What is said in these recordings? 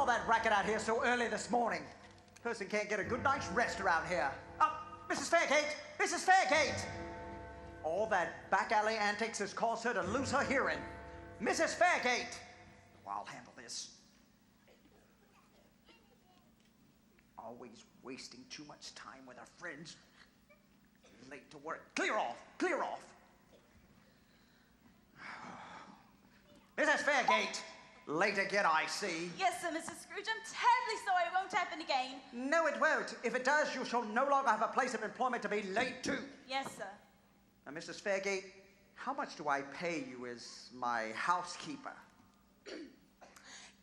all that racket out here so early this morning? Person can't get a good night's rest around here. Oh, Mrs. Fairgate! Mrs. Fairgate! All that back alley antics has caused her to lose her hearing. Mrs. Fairgate! Oh, I'll handle this. Always wasting too much time with her friends. Late to work. Clear off! Clear off! Mrs. Fairgate! Late again, I see. Yes, sir, Mr. Scrooge. I'm terribly sorry. It won't happen again. No, it won't. If it does, you shall no longer have a place of employment to be late to. Yes, sir. Now, Mrs. Fairgate, how much do I pay you as my housekeeper? 'Tis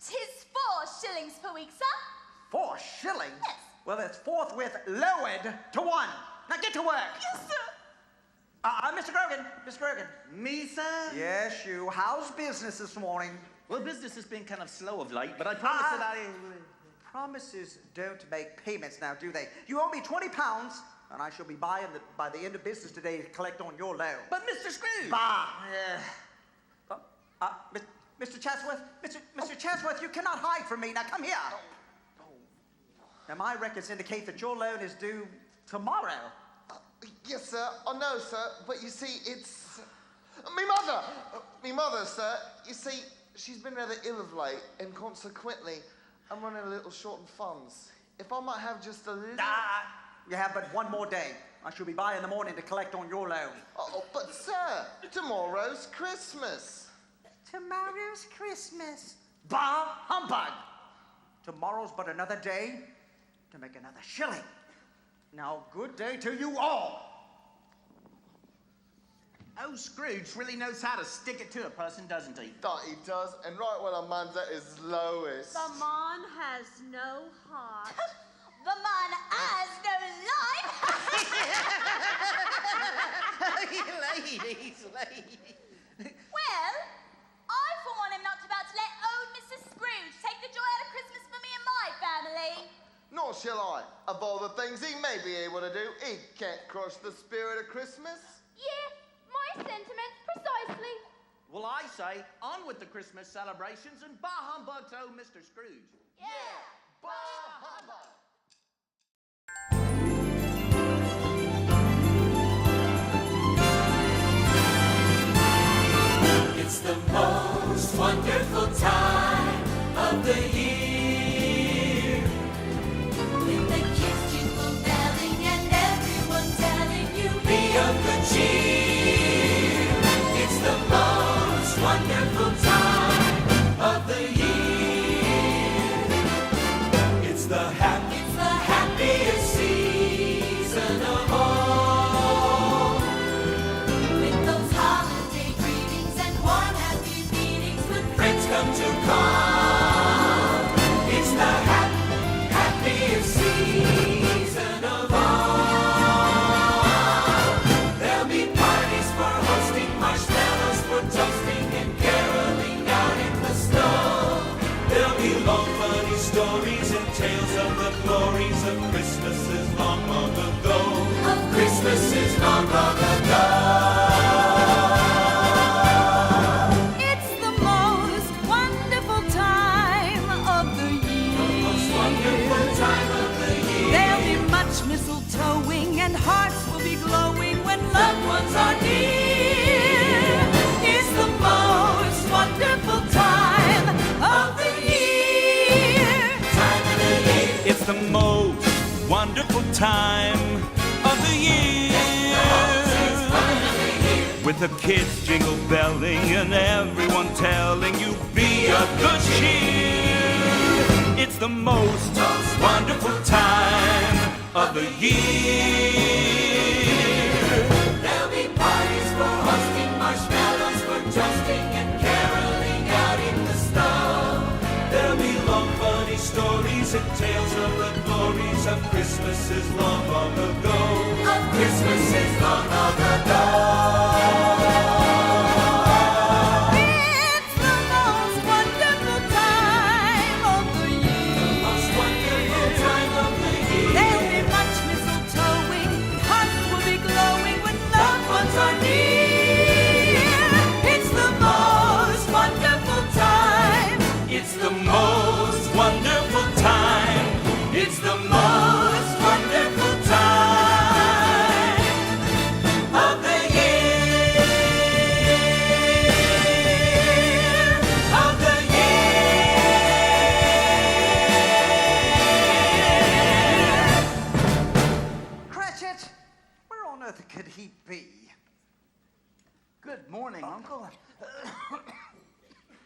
4 shillings per week, sir. 4 shillings? Yes. Well, it's forthwith lowered to 1. Now get to work. Yes, sir. Mr. Grogan. Mr. Grogan. Me, sir? Yes, you. How's business this morning? Well, business has been kind of slow of late, but I promise that I... Promises don't make payments now, do they? You owe me £20, and I shall be by the end of business today to collect on your loan. But Mr. Scrooge! Bah! Mr. Chatsworth? Mr. Chatsworth, you cannot hide from me. Now, come here. Now, my records indicate that your loan is due tomorrow. Yes, sir. I know, sir. But you see, it's... Me mother, sir. You see, she's been rather ill of late, and consequently, I'm running a little short on funds. If I might have just a little... You have but one more day. I shall be by in the morning to collect on your loan. Oh, but, sir, tomorrow's Christmas. Tomorrow's Christmas. Bah! Humbug! Tomorrow's but another day to make another shilling. Now, good day to you all. Oh, Scrooge really knows how to stick it to a person, doesn't he? That he does, and right when a man's at his lowest. The man has no heart. The man has no life. Ladies. Well, I for one am not about to let old Mr. Scrooge take the joy out of Christmas for me and my family. Nor shall I. Of all the things he may be able to do, he can't crush the spirit of Christmas. Yeah, my sentiments precisely. Well, I say, on with the Christmas celebrations and bah humbug to old Mr. Scrooge. Yeah. Bah humbug! It's the most wonderful time of the year. With the kids jingle belling and everyone telling you be of good cheer. It's the most wonderful time of the year. It's the happiest season of all. With those holiday greetings and warm happy meetings when friends come to call. It's the happiest season of all. There'll be parties for hosting, marshmallows for toasting, and caroling out in the snow. There'll be long funny stories and tales of the glories of Christmases long, long ago. Of Christmases long, long ago. It's the most wonderful time of the year. Most wonderful time of the year. There'll be much mistletoeing and hearts will be glowing when loved ones are near. It's the most wonderful time of the year. Time of the year. It's the most wonderful time of the year. With the kids jingle belling and everyone telling you be of good cheer. It's the most wonderful time of the year. There'll be parties for hosting, marshmallows for toasting, and caroling out in the snow. There'll be long funny stories and tales of the glories of Christmases long, long ago. Of Christmases long, long ago. It's the most wonderful time of the year. Most wonderful time of the year. There'll be much mistletoeing, hearts will be glowing when loved ones are near. It's the most wonderful time. It's the most wonderful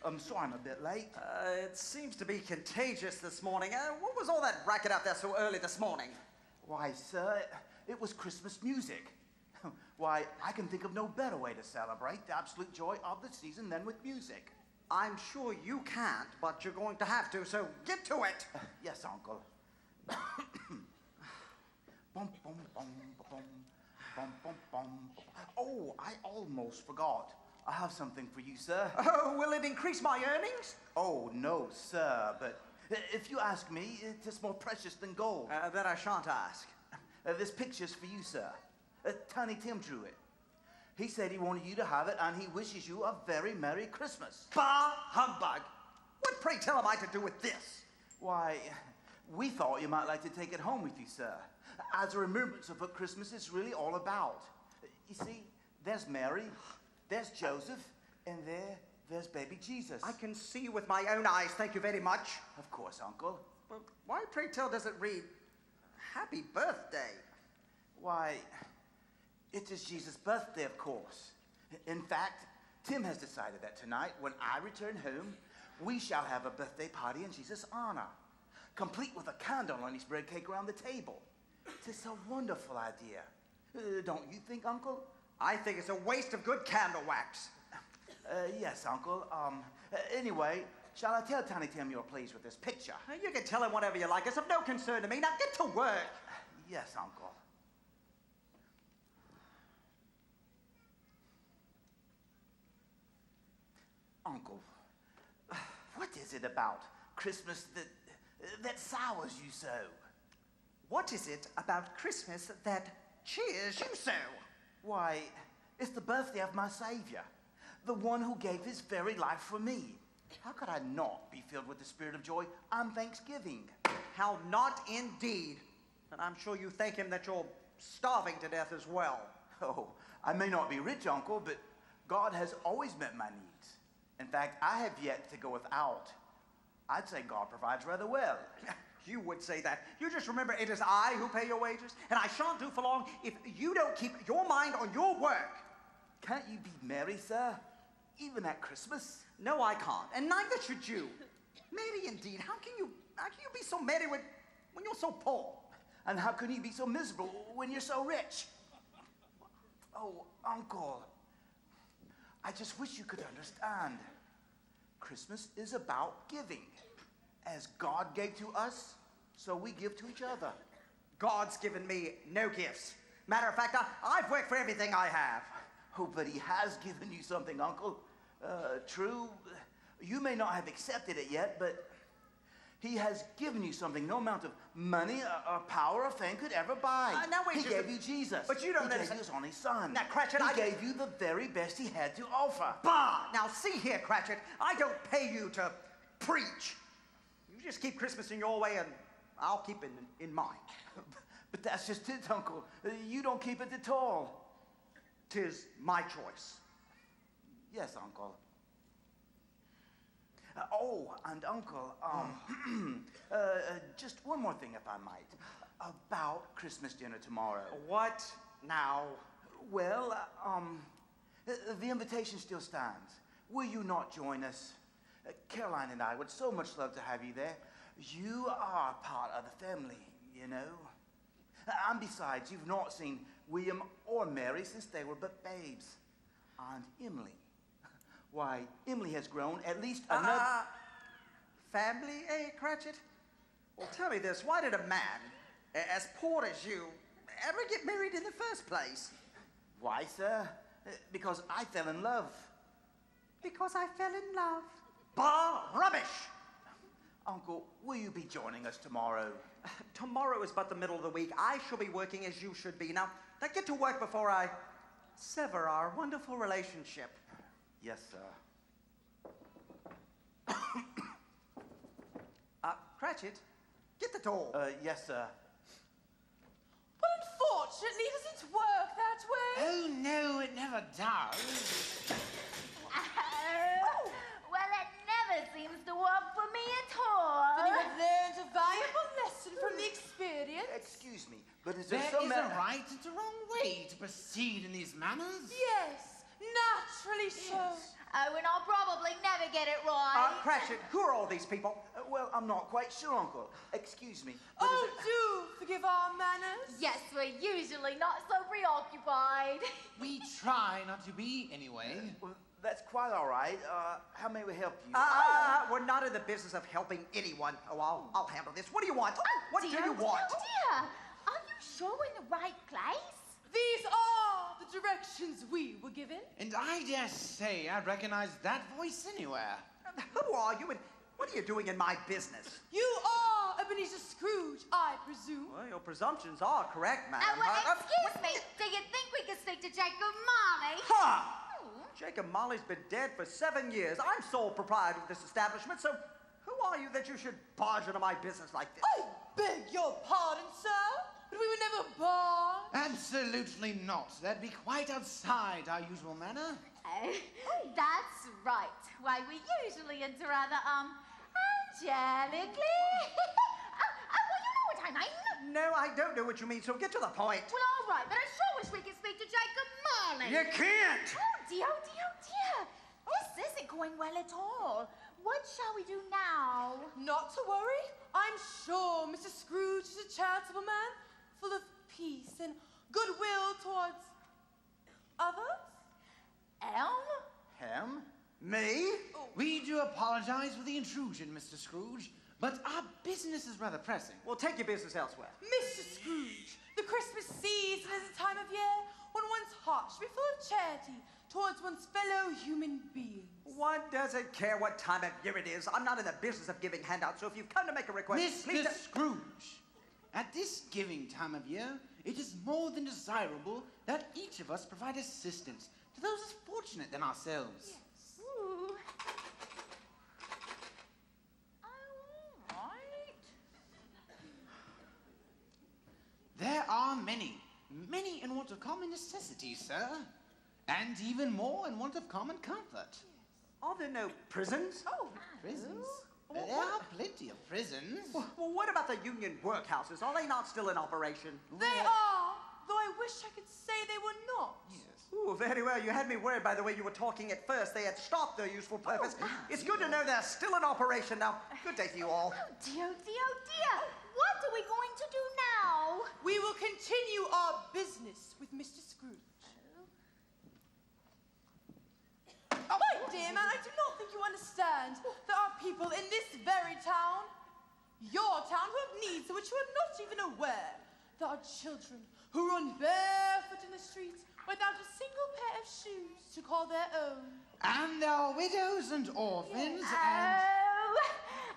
I'm sorry I'm a bit late. It seems to be contagious this morning. What was all that racket out there so early this morning? Why, sir, it was Christmas music. Why, I can think of no better way to celebrate the absolute joy of the season than with music. I'm sure you can't, but you're going to have to, so get to it. Yes, Uncle. Bum, bum, bum, bum, bum, bum, bum. Oh, I almost forgot. I have something for you, sir. Oh, will it increase my earnings? Oh, no, sir, but if you ask me, it is more precious than gold. Then I shan't ask. This picture's for you, sir. Tiny Tim drew it. He said he wanted you to have it, and he wishes you a very Merry Christmas. Bah humbug! What, pray tell, am I to do with this? Why, we thought you might like to take it home with you, sir, as a remembrance of what Christmas is really all about. You see, there's Mary, there's Joseph, and there's baby Jesus. I can see with my own eyes, thank you very much. Of course, Uncle. But why, pray tell, does it read, Happy Birthday? Why, it is Jesus' birthday, of course. In fact, Tim has decided that tonight, when I return home, we shall have a birthday party in Jesus' honor, complete with a candle on his bread cake around the table. It's a wonderful idea. Don't you think, Uncle? I think it's a waste of good candle wax. Yes, Uncle. Anyway, shall I tell Tiny Tim you're pleased with this picture? You can tell him whatever you like. It's of no concern to me. Now get to work. Yes, Uncle. Uncle, what is it about Christmas that sours you so? What is it about Christmas that cheers you so? Why, it's the birthday of my Savior, the one who gave his very life for me. How could I not be filled with the spirit of joy on Thanksgiving? How not indeed. And I'm sure you thank him that you're starving to death as well. Oh, I may not be rich, Uncle, but God has always met my needs. In fact, I have yet to go without. I'd say God provides rather well. You would say that. You just remember it is I who pay your wages, and I shan't do for long if you don't keep your mind on your work. Can't you be merry, sir? Even at Christmas? No, I can't, and neither should you. Merry indeed. How can you be so merry when you're so poor? And how can you be so miserable when you're so rich? Oh, Uncle, I just wish you could understand. Christmas is about giving. As God gave to us, so we give to each other. God's given me no gifts. Matter of fact, I've worked for everything I have. Oh, but he has given you something, Uncle. True, you may not have accepted it yet, but he has given you something no amount of money or power or fame could ever buy. Now wait, he gave you Jesus. But you don't He gave understand. you his only son. Now, Cratchit, he gave you the very best he had to offer. Bah! Now see here, Cratchit. I don't pay you to preach. You just keep Christmas in your way, and I'll keep it in mine. But that's just it, Uncle. You don't keep it at all. 'Tis my choice. Yes, Uncle. Oh, and Uncle, just one more thing, if I might, about Christmas dinner tomorrow. What now? Well, the invitation still stands. Will you not join us? Caroline and I would so much love to have you there. You are part of the family, you know. And besides, you've not seen William or Mary since they were but babes. And Emily. Why, Emily has grown at least another... Family, eh, Cratchit? Well, tell me this. Why did a man as poor as you ever get married in the first place? Why, sir? Because I fell in love. Because I fell in love. Bah! Rubbish! Uncle, will you be joining us tomorrow? Tomorrow is but the middle of the week. I shall be working as you should be. Now get to work before I sever our wonderful relationship. Yes, sir. Cratchit, get the doll. Yes, sir. But unfortunately, it doesn't work that way. Oh, no, it never does. Well, it never seems to work for me at all. Then you have learned a valuable lesson from the experience. Excuse me, but is there There some... is a right and a wrong way to proceed in these matters. Yes, naturally so. Oh, and I'll probably never get it right. Cratchit, who are all these people? Well, I'm not quite sure, Uncle. Excuse me. but Oh, is it- do forgive our manners. Yes, we're usually not so preoccupied. We try not to be, anyway. Well, that's quite all right. How may we help you? We're not in the business of helping anyone. Oh, I'll handle this. What do you want? What do dear, you want? Oh, dear. Are you sure we're in the right place? These are the directions we were given. And I dare say I recognize that voice anywhere. Who are you and what are you doing in my business? You are Ebenezer Scrooge, I presume. Well, your presumptions are correct, madam. Excuse me. Do you think we could speak to Jacob Marley? Ha! Jacob Marley's been dead for 7 years. I'm sole proprietor of this establishment, so who are you that you should barge into my business like this? I beg your pardon, sir, but we would never barge. Absolutely not. That'd be quite outside our usual manner. That's right. Why, we usually enter rather, angelically. Well, you know what I mean. No, I don't know what you mean, so get to the point. Well, all right, but I sure wish we could speak to Jacob Marley. You can't! Oh, dear, oh, dear, oh, dear. This isn't going well at all. What shall we do now? Not to worry. I'm sure Mr. Scrooge is a charitable man, full of peace and goodwill towards others. Elm? Him? Me? We do apologize for the intrusion, Mr. Scrooge, but our business is rather pressing. Well, take your business elsewhere. Mr. Scrooge, the Christmas season is a time of year when one's heart should be full of charity towards one's fellow human beings. One doesn't care what time of year it is. I'm not in the business of giving handouts, so if you've come to make a request, please Mr. Scrooge, at this giving time of year, it is more than desirable that each of us provide assistance to those less fortunate than ourselves. Ooh. All right. There are many in want of common necessities, sir, and even more in want of common comfort. Are there no prisons? Oh, Prisons? There are plenty of prisons. Well, what about the union workhouses? Are they not still in operation? They are, though I wish I could say they were not. Yes. Ooh, very well. You had me worried by the way you were talking at first. They had stopped their useful purpose. It's good to know they're still in operation now. Good day to you all. oh, dear, oh, dear, oh, dear. What are we going to do now? We will continue our business with Mr. Scrooge. Oh, my dear man, I do not think you understand. There are people in this very town, your town, who have needs of which you are not even aware. There are children who run barefoot in the streets without a single pair of shoes to call their own. And there are widows and orphans and... Oh,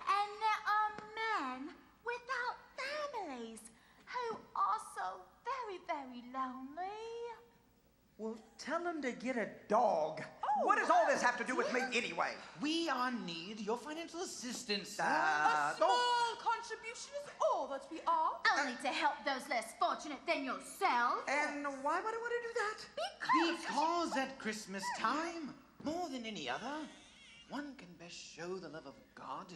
and there are men without families who are so very, very lonely. Well, tell them to get a dog. What does all this have to do with me anyway? We are in need your financial assistance, sir. A small contribution is all that we are. Only to help those less fortunate than yourself. And why would I want to do that? Because at Christmas time, more than any other, one can best show the love of God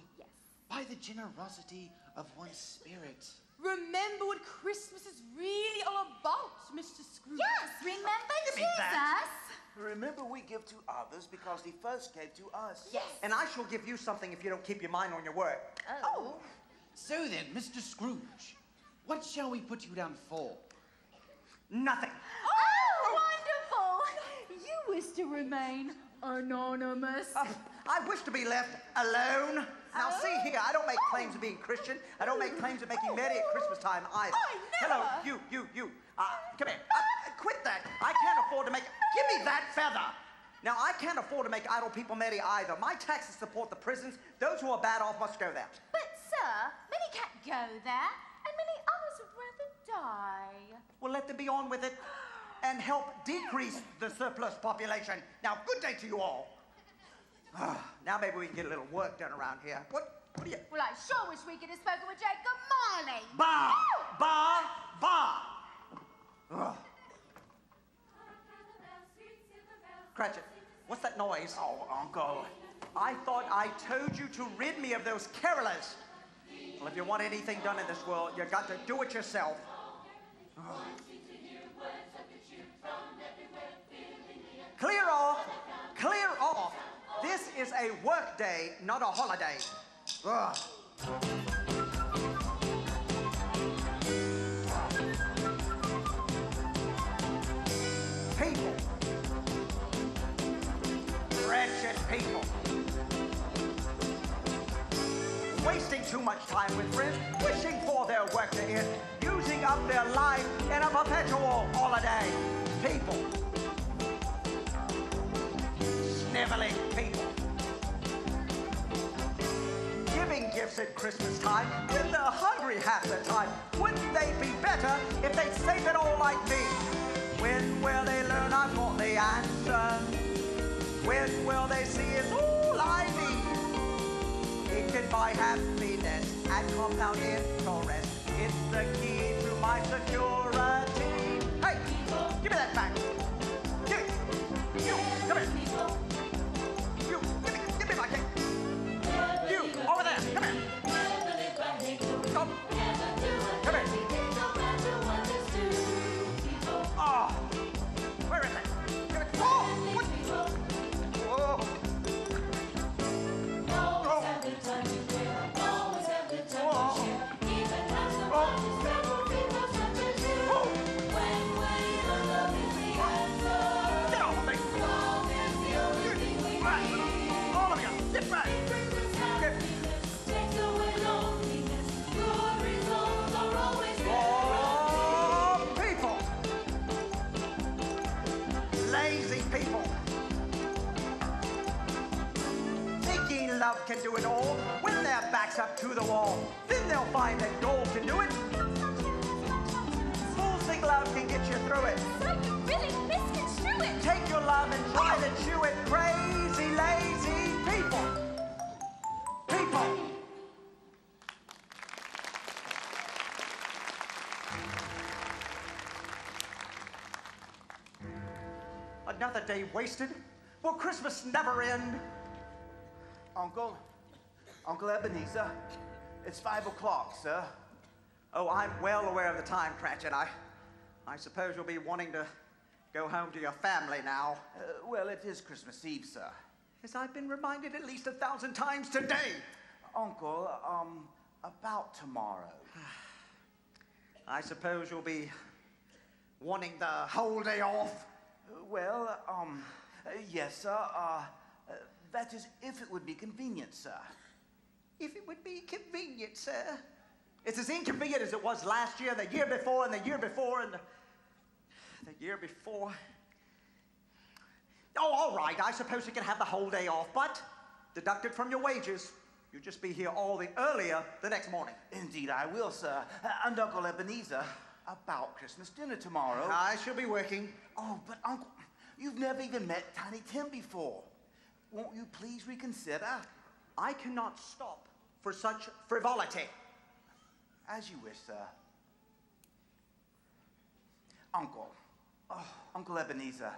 by the generosity of one's spirit. Remember what Christmas is really all about, Mr. Scrooge. Yes, remember Give me Jesus? that. Remember, we give to others because he first gave to us. Yes. And I shall give you something if you don't keep your mind on your work. Oh. So then, Mr. Scrooge, what shall we put you down for? Nothing. Oh, wonderful. You wish to remain anonymous. I wish to be left alone. Now, see here, I don't make claims of being Christian. I don't make claims of making merry at Christmas time either. I never. Hello, you. Come here. Quit that. I can't afford to make... Give me that feather. Now, I can't afford to make idle people merry either. My taxes support the prisons. Those who are bad off must go there. But, sir, many can't go there, and many others would rather die. Well, let them be on with it and help decrease the surplus population. Now, good day to you all. Now maybe we can get a little work done around here. What do you... Well, I sure wish we could have spoken with Jacob Marley. Bah! Oh! Bah! Bah! Ugh. Cratchit, what's that noise? Oh, Uncle. I thought I told you to rid me of those carolers. Well, if you want anything done in this world, you got to do it yourself. Ugh. Clear off! Clear off! This is a work day, not a holiday. Ugh. People. Wretched people. Wasting too much time with friends, wishing for their work to end, using up their life in a perpetual holiday. People. Sniveling people. Giving gifts at Christmas time when they're hungry half the time. Wouldn't they be better if they saved it all like me? When will they learn I've got the answer? When will they see it's all I need? It can buy happiness at compound interest. It's the key to my security. Hey, give me that back. Give it. You, come here. You, give me my cake. You, over there, come here. Come. Come here. Oh, where is it? Give it. Oh, what? Whoa. Get off of me. All of you, get back. Get. Oh, people. Lazy people. Thinking love can do it all when their back's up to the wall. Then they'll find that gold can do it. Fools think love can get you through it. So you really misconstrue it. Take your love and try to chew it. Crazy, lazy people. People. Another day wasted? Will Christmas never end? Uncle Ebenezer, it's 5 o'clock, sir. Oh, I'm well aware of the time, Cratchit. I suppose you'll be wanting to go home to your family now. Well, it is Christmas Eve, sir. As I've been reminded at least 1,000 times today. Uncle, about tomorrow. I suppose you'll be wanting the whole day off. Well, yes, sir. That is if it would be convenient, sir. If it would be convenient, sir. It's as inconvenient as it was last year, the year before, and the year before, and the year before. Oh, all right, I suppose you can have the whole day off, but deducted from your wages. You'll just be here all the earlier the next morning. Indeed, I will, sir. And Uncle Ebenezer, about Christmas dinner tomorrow. I shall be working. Oh, but Uncle, you've never even met Tiny Tim before. Won't you please reconsider? I cannot stop for such frivolity. As you wish, sir. Uncle Ebenezer,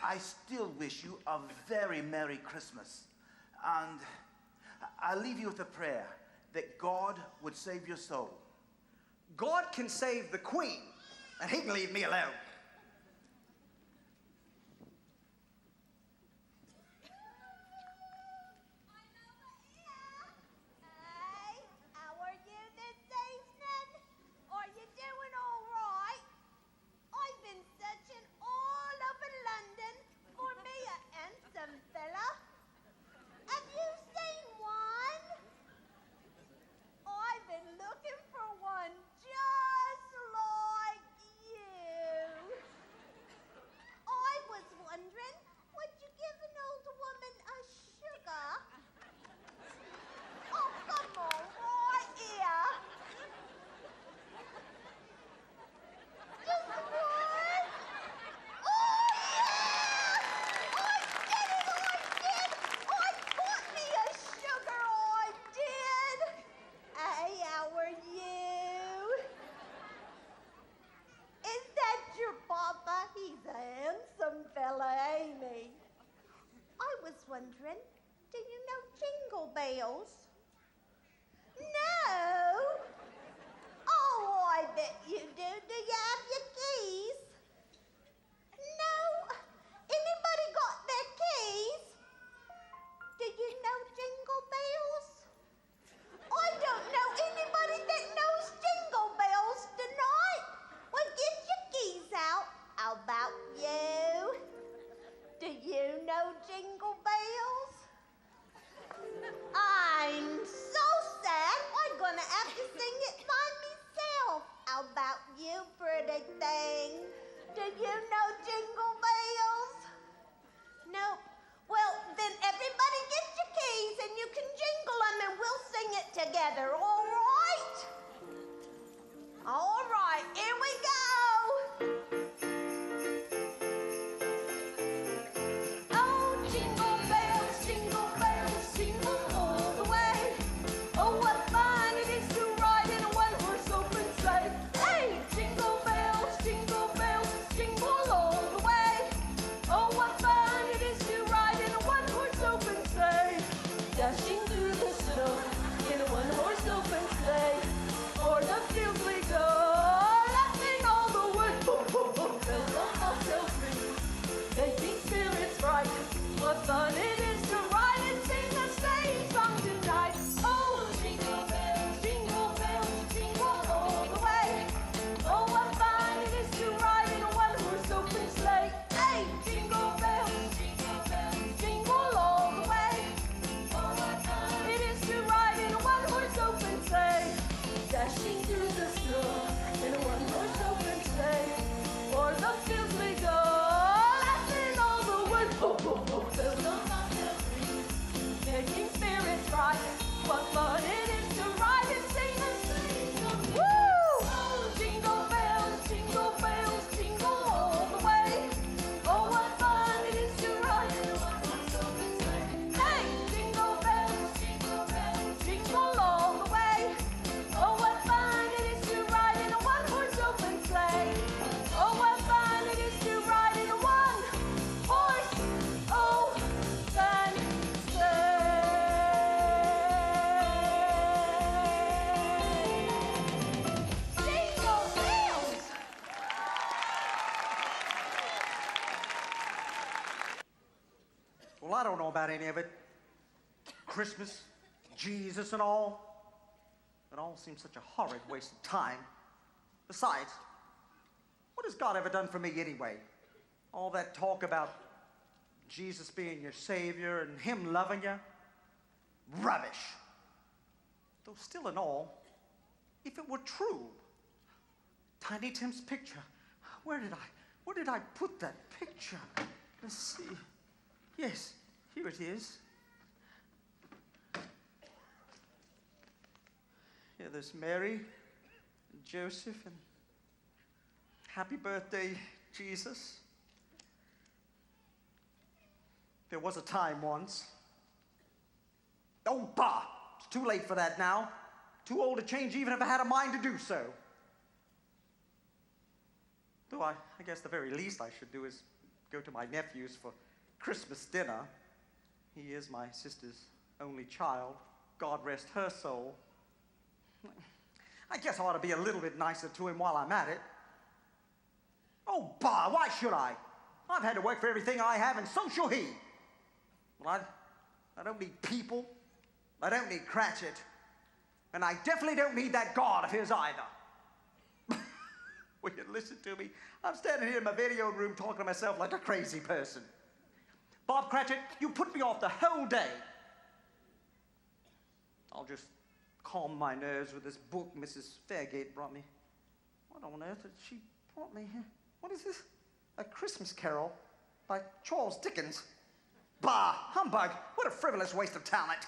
I still wish you a very Merry Christmas. And I leave you with a prayer that God would save your soul. God can save the Queen, and he can leave me alone. Hey, how are you this evening? Are you doing all right? I've been searching all over London for me a handsome fella. Have you seen one? I've been looking for one just like you. I was wondering, would you give an old woman a sugar? Oh, come on, right here. Just one? Oh, yeah! I did it, I got me a sugar, I did. Hey, how are you? Is that your papa? He's a handsome fella, ain't he? I was wondering, do you know Jingle Bells? No? Oh, I bet you do. Do you have your keys? No? Anybody got their keys? together, all right? All right, here we go. Oh, jingle bells, jingle all the way. Oh, what fun it is to ride in a one-horse open sleigh. Hey, jingle bells, jingle all the way. Oh, what fun it is to ride in a one-horse open sleigh. Dashing through the snow in a one-horse open sleigh. O'er the fields we go, laughing all the way. Bells on bobtails ring, making spirits bright. What fun it is to ride and sing a sleighing song tonight. Oh, jingle bells, jingle all the way. Oh, what fun it is to ride in a one-horse open sleigh. Hey, jingle bells, jingle all the way. Oh, what fun it is to ride in a one-horse open sleigh. Dashing through the snow in a one-horse open sleigh. O'er the fields we go, laughing all the way. Bells on bobtails ring, making spirits bright. What fun it is to ride and sing a sleighing song. Woo! Oh, jingle bells, jingle all the way. Oh, what fun it is to ride in a one-horse open sleigh. Hey, jingle bells, jingle all the way. Oh, what fun it is to ride in a one-horse open sleigh. Oh, what fun it is to ride in a one-horse open sleigh. Jingle bells! Well, I don't know about any of it. Christmas, Jesus, and all. It all seems such a horrid waste of time. Besides, what has God ever done for me anyway? All that talk about Jesus being your Savior and Him loving you? Rubbish. Though still in all, if it were true, Tiny Tim's picture, where did I put that picture? Let's see. Yes, here it is. Here, there's Mary and Joseph and happy birthday, Jesus. There was a time once. Oh, bah! It's too late for that now. Too old to change even if I had a mind to do so. Though I guess the very least I should do is go to my nephew's for Christmas dinner. He is my sister's only child. God rest her soul. I guess I ought to be a little bit nicer to him while I'm at it. Oh, bah, why should I? I've had to work for everything I have, and so shall he. Well, I don't need people. I don't need Cratchit. And I definitely don't need that God of his either. Will you listen to me? I'm standing here in my video room talking to myself like a crazy person. Bob Cratchit, you put me off the whole day. I'll just calm my nerves with this book Mrs. Fairgate brought me. What on earth did she brought me here? What is this? A Christmas Carol by Charles Dickens. Bah, humbug. What a frivolous waste of talent.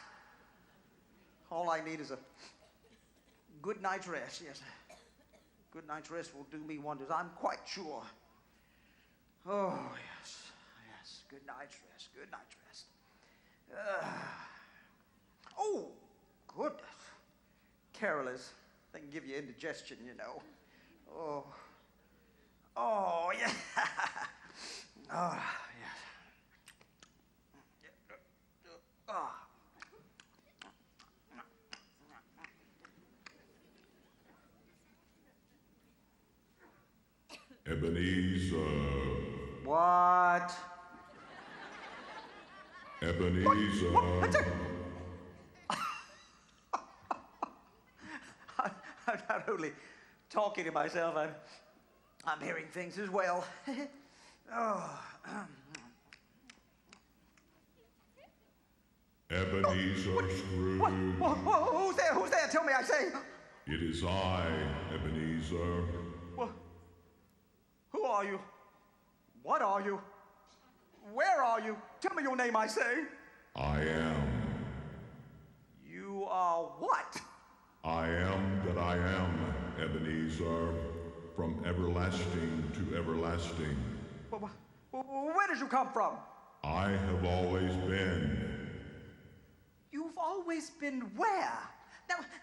All I need is a good night's rest. Yes, a good night's rest will do me wonders, I'm quite sure. Oh, yes. Yes, good night's rest, good night's rest. Oh, goodness. Carolers, they can give you indigestion, you know. Oh. Oh, yeah. Oh, yes. Oh. Ebenezer. What? Ebenezer. What? I'm not only talking to myself, I'm hearing things as well. Oh. Ebenezer Scrooge. Who's there? Who's there? Tell me, I say. It is I, Ebenezer. What? Who are you? What are you? Where are you? Tell me your name, I say. I am. You are what? I am, Ebenezer, from everlasting to everlasting. Where did you come from? I have always been. You've always been where?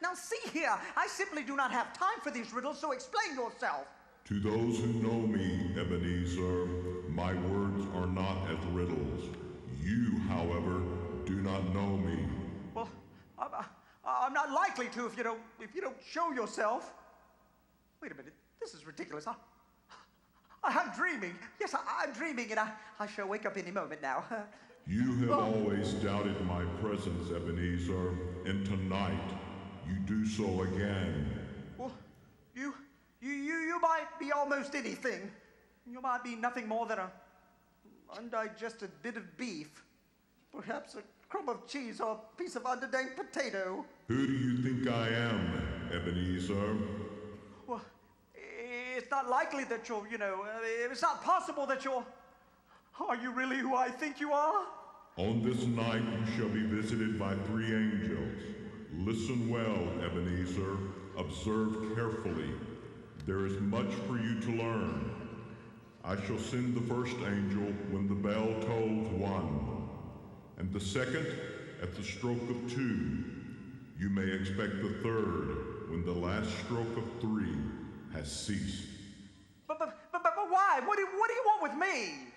Now see here, I simply do not have time for these riddles, so explain yourself. To those who know me, Ebenezer, my words are not as riddles. You, however, do not know me. Well, I'm not likely to if you don't show yourself. Wait a minute, this is ridiculous. I'm dreaming. Yes, I'm dreaming, and I shall wake up any moment now. You have always doubted my presence, Ebenezer, and tonight you do so again. Well, you might be almost anything. You might be nothing more than an undigested bit of beef. Perhaps a crumb of cheese or a piece of underdone potato. Who do you think I am, Ebenezer? Well, it's not likely that you're, it's not possible that you're... Are you really who I think you are? On this night you shall be visited by 3 angels. Listen well, Ebenezer. Observe carefully. There is much for you to learn. I shall send the first angel when the bell tolls 1, and the second at the stroke of 2. You may expect the third when the last stroke of 3 has ceased. But why? What do you want with me?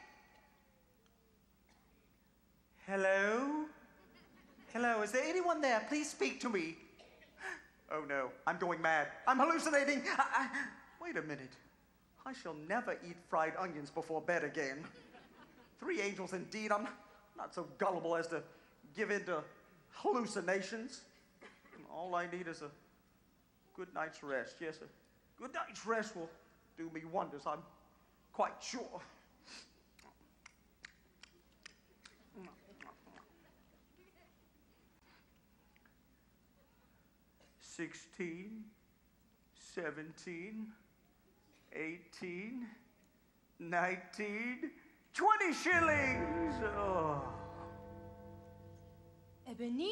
Hello? Hello, is there anyone there? Please speak to me. Oh no, I'm going mad. I'm hallucinating. Wait a minute. I shall never eat fried onions before bed again. 3 angels indeed. I'm not so gullible as to give in to hallucinations. All I need is a good night's rest. Yes, a good night's rest will do me wonders, I'm quite sure. 16, 17, 18, 19, 20 shillings. Oh. Ebenezer.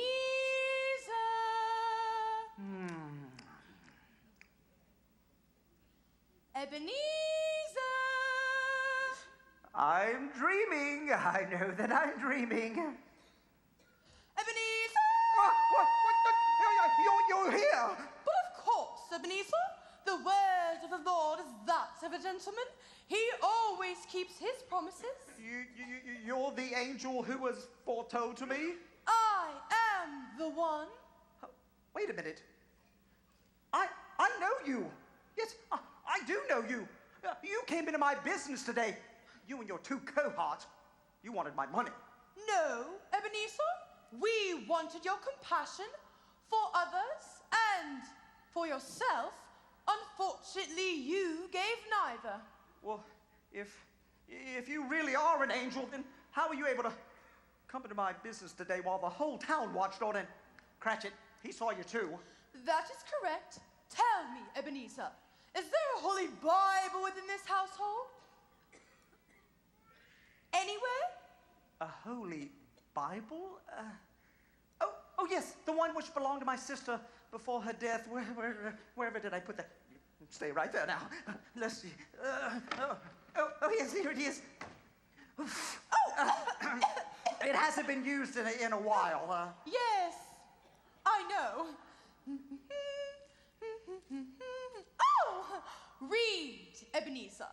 Ebenezer. I'm dreaming. I know that I'm dreaming. Ebenezer. What? You're here. But of course, Ebenezer. The word of the Lord is that of a gentleman. He always keeps his promises. You're the angel who was foretold to me? I am the one. Wait a minute. I know you. Yes, I do know you. You came into my business today. You and your 2 cohorts. You wanted my money. No, Ebenezer. We wanted your compassion for others and for yourself. Unfortunately, you gave neither. Well, if you really are an angel, then how were you able to come into my business today while the whole town watched on? And Cratchit, he saw you too. That is correct. Tell me, Ebenezer, is there a Holy Bible within this household? Anywhere? A Holy Bible? Oh yes, the one which belonged to my sister before her death. Wherever did I put that? Stay right there now. Let's see. Oh yes, here it is. It hasn't been used in a while. Yes, I know. Oh, read, Ebenezer.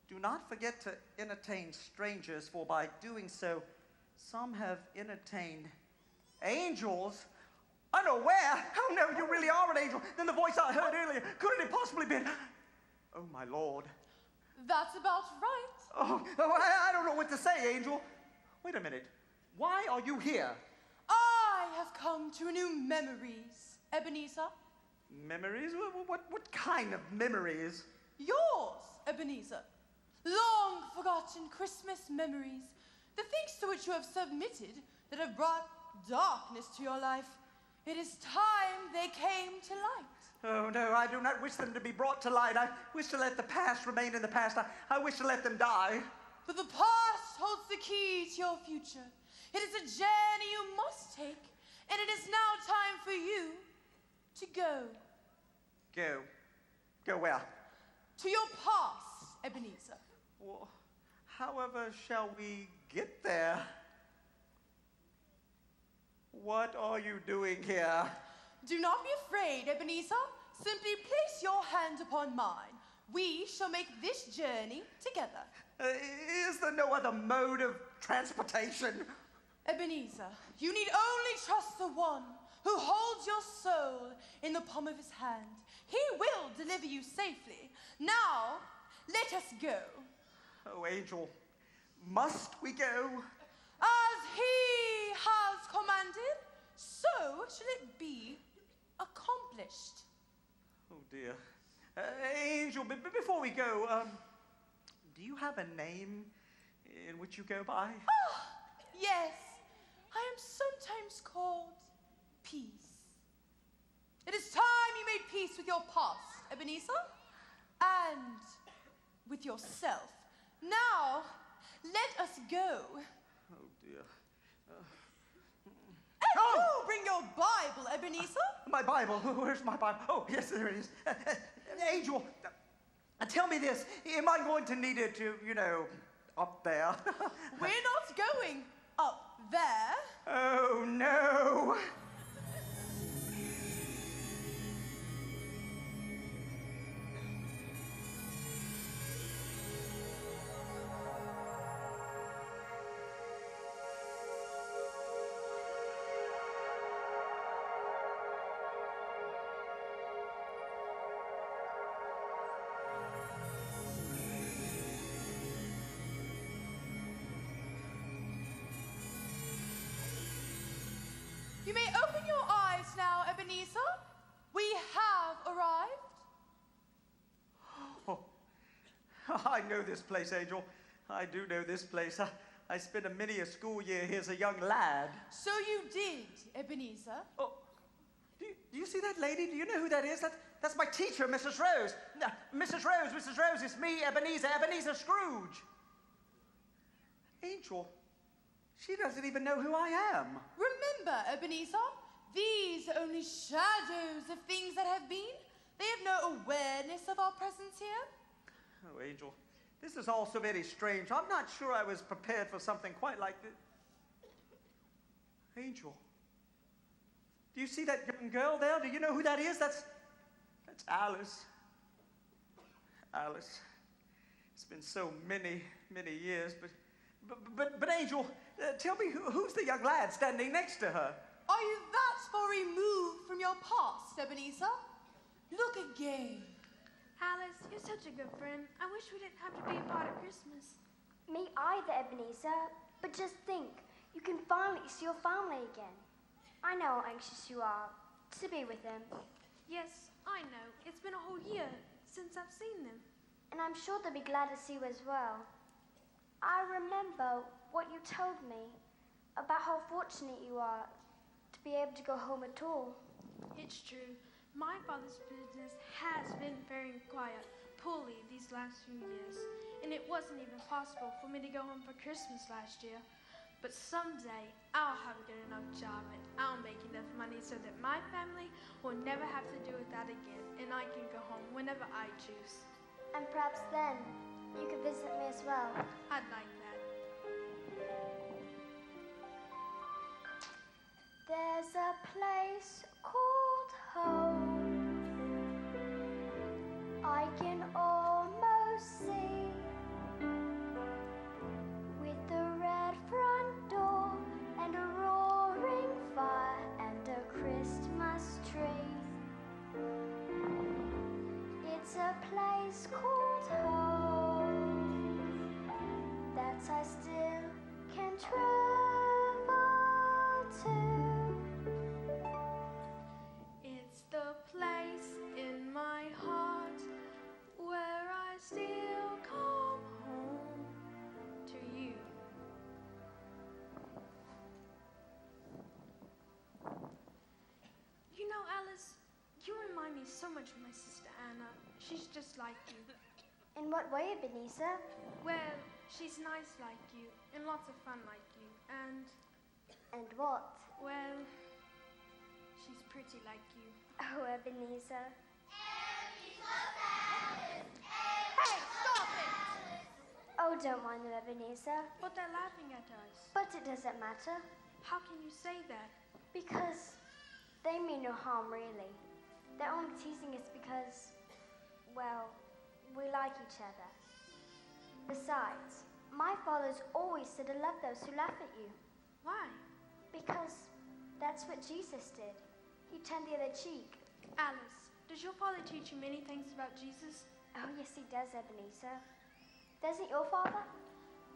Do not forget to entertain strangers, for by doing so, some have entertained angels unaware. Oh no, you really are an angel. Then the voice I heard earlier, couldn't it possibly been? Oh my Lord. That's about right. Oh, I don't know what to say, angel. Wait a minute. Why are you here? I have come to renew memories, Ebenezer. Memories? What kind of memories? Yours, Ebenezer. Long forgotten Christmas memories. The things to which you have submitted that have brought darkness to your life. It is time they came to light. Oh, no, I do not wish them to be brought to light. I wish to let the past remain in the past. I wish to let them die. But the past holds the key to your future. It is a journey you must take, and it is now time for you to go. Go. Go where? To your past, Ebenezer. Well, however shall we get there? What are you doing here? Do not be afraid, Ebenezer. Simply place your hand upon mine. We shall make this journey together. Is there no other mode of transportation? Ebenezer, you need only trust the one who holds your soul in the palm of his hand. He will deliver you safely. Now, let us go. Oh, Angel, must we go? As he has commanded, so shall it be accomplished. Oh, dear. Angel, before we go, do you have a name in which you go by? Yes, I am sometimes called Peace. It is time you made peace with your past, Ebenezer, and with yourself. Now, let us go. Oh, dear. And you bring your Bible, Ebenezer. My Bible. Where's my Bible? Oh, yes, there it is. Angel, tell me this. Am I going to need it to, up there? We're not going up there. Oh, no. You may open your eyes now, Ebenezer. We have arrived. Oh, I know this place, Angel. I do know this place. I spent many a school year here as a young lad. So you did, Ebenezer. Oh, do you see that lady? Do you know who that is? That's my teacher, Mrs. Rose. Mrs. Rose, it's me, Ebenezer Scrooge. Angel, she doesn't even know who I am. Remember, Ebenezer, these are only shadows of things that have been. They have no awareness of our presence here. Oh, Angel, this is all so very strange. I'm not sure I was prepared for something quite like this. Angel, do you see that young girl there? Do you know who that is? That's Alice. Alice. It's been so many years, but Angel, tell me, who's the young lad standing next to her? Are you that far removed from your past, Ebenezer? Look again. Alice, you're such a good friend. I wish we didn't have to be apart at Christmas. Me either, Ebenezer. But just think, you can finally see your family again. I know how anxious you are to be with them. Yes, I know. It's been a whole year since I've seen them. And I'm sure they'll be glad to see you as well. I remember what you told me about how fortunate you are to be able to go home at all. It's true. My father's business has been very quiet, poorly these last few years, and it wasn't even possible for me to go home for Christmas last year. But someday, I'll have a good enough job and I'll make enough money so that my family will never have to do with that again, and I can go home whenever I choose. And perhaps then you could visit me as well. I'd like that. There's a place called home. I can almost see, with the red front door and a roaring fire and a Christmas tree. It's a place called home that I still can travel to. It's the place in my heart where I still come home to you. You know, Alice, you remind me so much of my sister Anna. She's just like you. In what way, Ebenezer? Well, she's nice like you and lots of fun like you. And, And what? well, she's pretty like you. Oh, Ebenezer. Hey, stop it! Oh, don't mind them, Ebenezer. But they're laughing at us. But it doesn't matter, How can you say that? because they mean no harm, really. They're only teasing us because, well, we like each other. Besides, my father's always said to love those who laugh at you. Why? Because that's what Jesus did. He turned the other cheek. Alice, does your father teach you many things about Jesus? Oh, yes, he does, Ebenezer. Doesn't your father?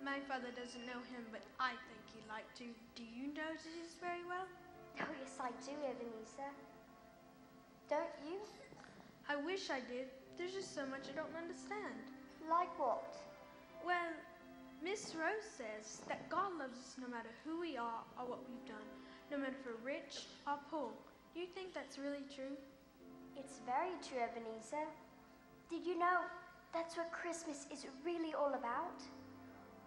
My father doesn't know him, but I think he'd like to. Do you know Jesus very well? Oh, yes, I do, Ebenezer. Don't you? I wish I did. There's just so much I don't understand. Like what? Well, Miss Rose says that God loves us no matter who we are or what we've done, no matter if we're rich or poor. Do you think that's really true? It's very true, Ebenezer. Did you know that's what Christmas is really all about?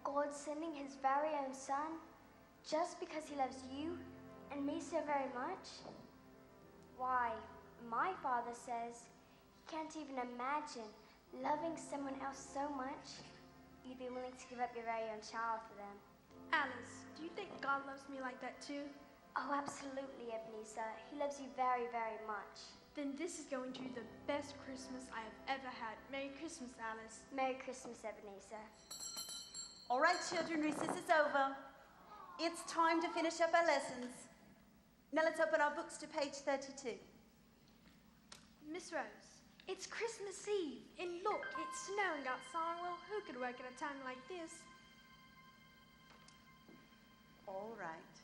God sending his very own son just because he loves you and me so very much? Why, my father says he can't even imagine loving someone else so much you'd be willing to give up your very own child for them. Alice, do you think God loves me like that too? Oh, absolutely, Ebenezer. He loves you very, very much. Then this is going to be the best Christmas I have ever had. Merry Christmas, Alice. Merry Christmas, Ebenezer. All right, children, recess is over. It's time to finish up our lessons. Now let's open our books to page 32. Miss Rose, it's Christmas Eve, and look, it's snowing outside. Well, who could work at a time like this? All right.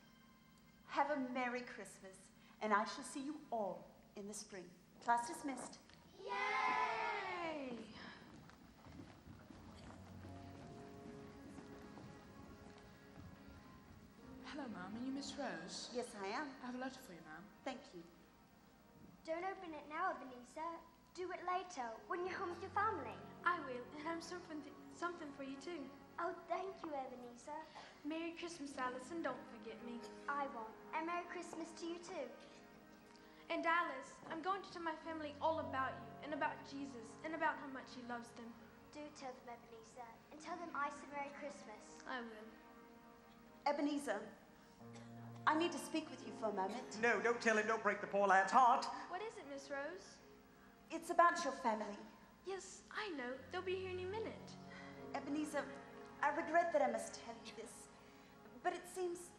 Have a Merry Christmas, and I shall see you all in the spring. Class dismissed. Yay! Hello, Mum. Are you Miss Rose? Yes, I am. I have a letter for you, Mum. Thank you. Don't open it now, Ebenezer. Do it later, when you're home with your family. I will, and I have something for you too. Oh, thank you, Ebenezer. Merry Christmas, Alice, and don't forget me. I won't. And Merry Christmas to you too. And Alice, I'm going to tell my family all about you, and about Jesus, and about how much he loves them. Do tell them, Ebenezer, and tell them I said Merry Christmas. I will. Ebenezer, I need to speak with you for a moment. No, don't tell him. Don't break the poor lad's heart. What is it, Miss Rose? It's about your family. Yes, I know. They'll be here any minute. Ebenezer, I regret that I must tell you this, but it seems,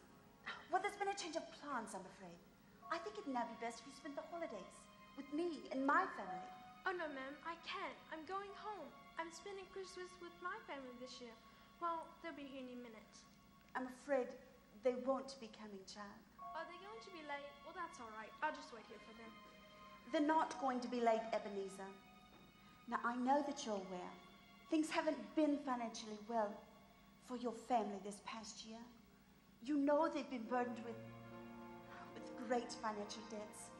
well, there's been a change of plans, I'm afraid. I think it'd now be best if you spend the holidays with me and my family. Oh, no, ma'am, I can't. I'm going home. I'm spending Christmas with my family this year. Well, they'll be here any minute. I'm afraid they won't be coming, child. Are they going to be late? Well, that's all right. I'll just wait here for them. They're not going to be late, Ebenezer. Now, I know that you're aware. Things haven't been financially well for your family this past year. You know they've been burdened with great financial debts.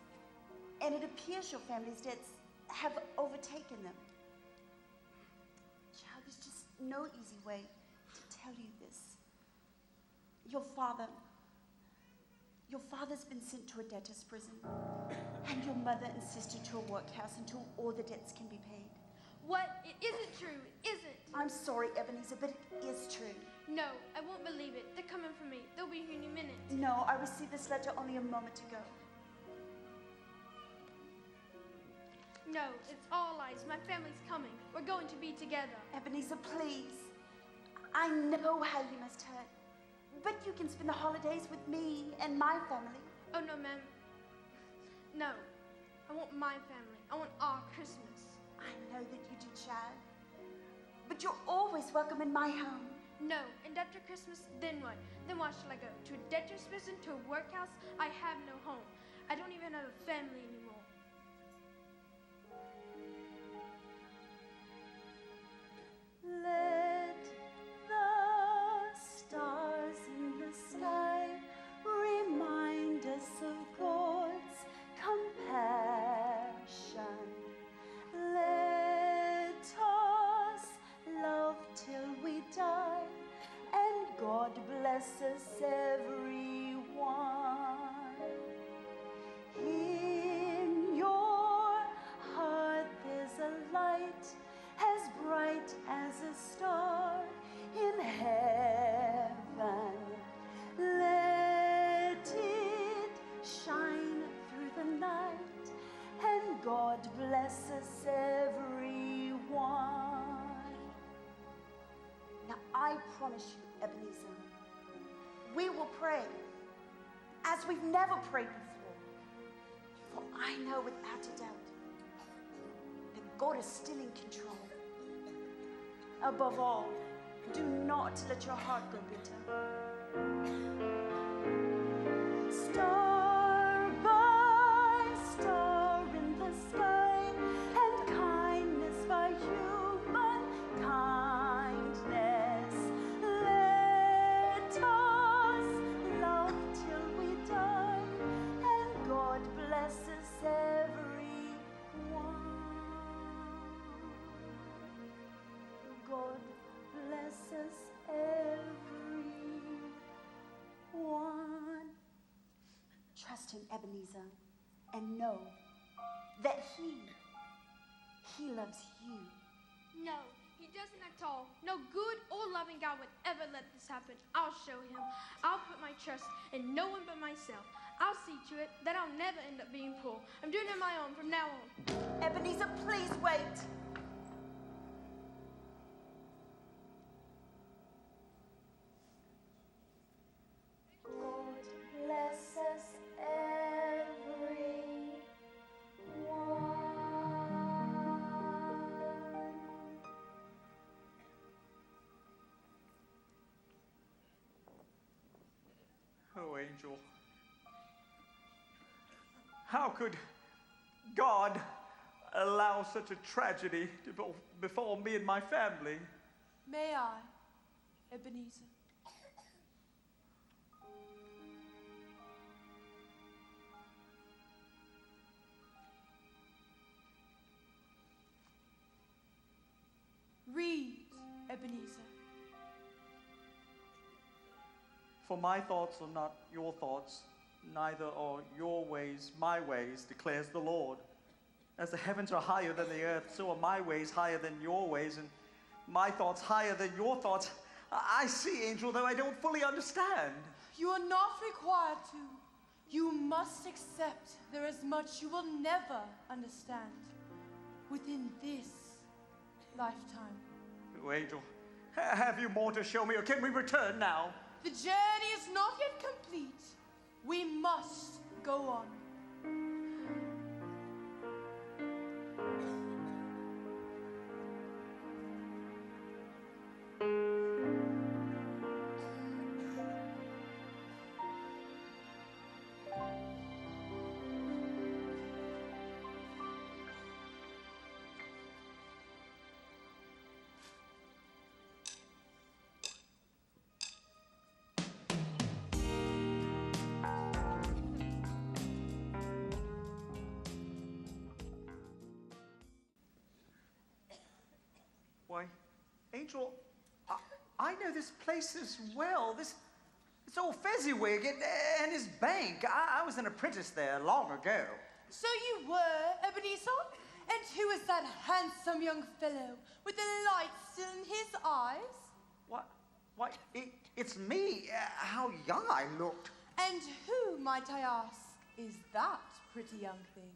And it appears your family's debts have overtaken them. Child, there's just no easy way to tell you this. Your father's been sent to a debtor's prison, and your mother and sister to a workhouse until all the debts can be paid. What? It isn't true. It isn't. I'm sorry, Ebenezer, but it is true. No, I won't believe it. They're coming for me. They'll be here any minute. No, I received this letter only a moment ago. No, it's all lies. My family's coming. We're going to be together. Ebenezer, please. I know how you must hurt, but you can spend the holidays with me and my family. Oh, no, ma'am. No. I want my family. I want our Christmas. I know that you do, child. But you're always welcome in my home. No, and after Christmas, then what? Then what shall I go? To a debtor's prison? To a workhouse? I have no home. I don't even have a family anymore. Let the stars in the sky remind us of God's compassion. Let us love till we die, and God bless us everyone. He bless us everyone. Now I promise you, Ebenezer, we will pray as we've never prayed before. For I know without a doubt that God is still in control. Above all, do not let your heart go bitter. Star by star in the sky, and kindness by human kindness. Let us love till we die, and God blesses everyone. God blesses everyone. Trust him, Ebenezer, and know that he loves you. No, he doesn't at all. No good or loving God would ever let this happen. I'll show him. I'll put my trust in no one but myself. I'll see to it that I'll never end up being poor. I'm doing it on my own from now on. Ebenezer, please wait. God bless us everyone. Oh, Angel. How could God allow such a tragedy to befall me and my family? May I, Ebenezer? Read, Ebenezer. For my thoughts are not your thoughts, neither are your ways my ways, declares the Lord. As the heavens are higher than the earth, so are my ways higher than your ways, and my thoughts higher than your thoughts. I see, Angel, though I don't fully understand. You are not required to. You must accept there is much you will never understand within this lifetime. Oh, Angel, have you more to show me, or can we return now? The journey is not yet complete. We must go on. Why, Angel, I know this place as well. This old Fezziwig and his bank. I was an apprentice there long ago. So you were, Ebenezer? And who is that handsome young fellow with the light still in his eyes? Why, it's me. How young I looked. And who, might I ask, is that pretty young thing?